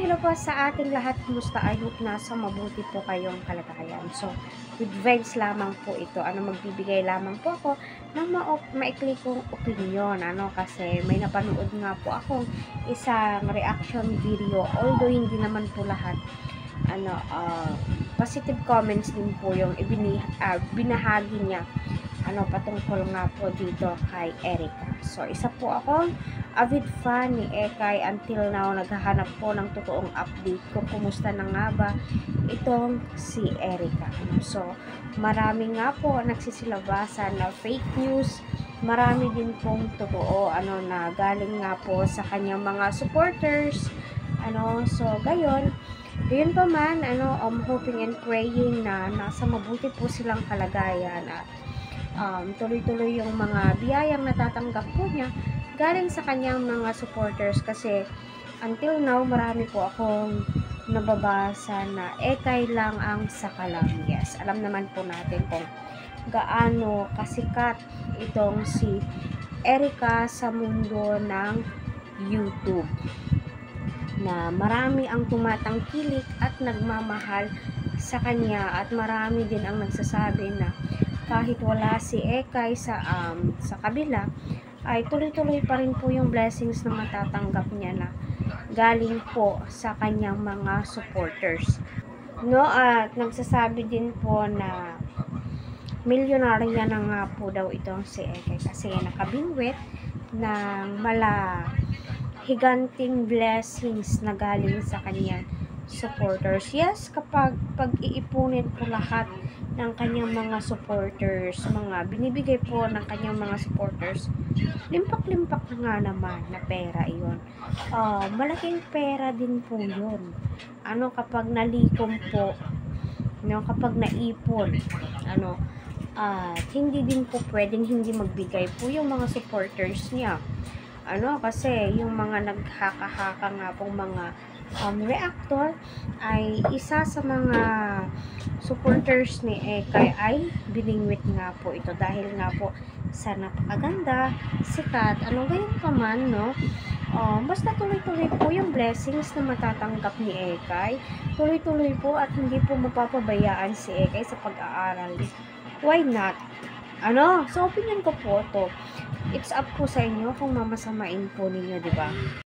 hello po sa ating lahat. Kumusta? I hope nasa mabuti po kayong kalagayan. So, good vibes lamang po ito. Magbibigay lamang po ako ng maikli kong opinion. Kasi may napanood nga po akong isang reaction video. Although hindi naman po lahat positive comments din po yung binahagi niya patungkol nga po dito kay Erica. So, isa po akong avid fan ni Ekay until now. Naghahanap po ng totoong update kung kumusta na nga ba itong si Erica. So, marami nga po nagsisilabasan na fake news. Marami din pong totoo na galing nga po sa kanyang mga supporters. So, gayon pa man, hoping and praying na nasa mabuti po silang kalagayan at tuloy-tuloy yung mga biyayang natatanggap po niya galing sa kanyang mga supporters, kasi until now marami po akong nababasa na Ekay lang ang sakalam. Yes, alam naman po natin kung gaano kasikat itong si Erica sa mundo ng YouTube, na marami ang tumatangkilik at nagmamahal sa kanya, at marami din ang nagsasabi na kahit wala si Ekay sa kabila, ay tuloy-tuloy pa rin po yung blessings na matatanggap niya na galing po sa kanyang mga supporters. At nagsasabi din po na milyonarya na nga po daw itong si Ekay, kasi nakabingwit ng higanting blessings na galing sa kanyang supporters. Yes, kapag pag-iipunin po lahat ng kanyang mga supporters, mga binibigay po ng kanyang mga supporters, limpak-limpak na nga naman na pera iyon. Malaking pera din po yun. Kapag nalikom po, kapag naipon, hindi din po pwedeng hindi magbigay po yung mga supporters niya. Kasi yung mga naghaka-haka nga pong mga reactor ay isa sa mga supporters ni Ekay ay biningwit nga po ito dahil nga po sa napakaganda, sikat, gayon pa man, basta tuloy-tuloy po yung blessings na matatanggap ni Ekay. Tuloy-tuloy po at hindi po mapapabayaan si Ekay sa pag-aaral. Why not? So opinion ko po to. It's up po sa inyo kung mamasamain po ninyo, di ba?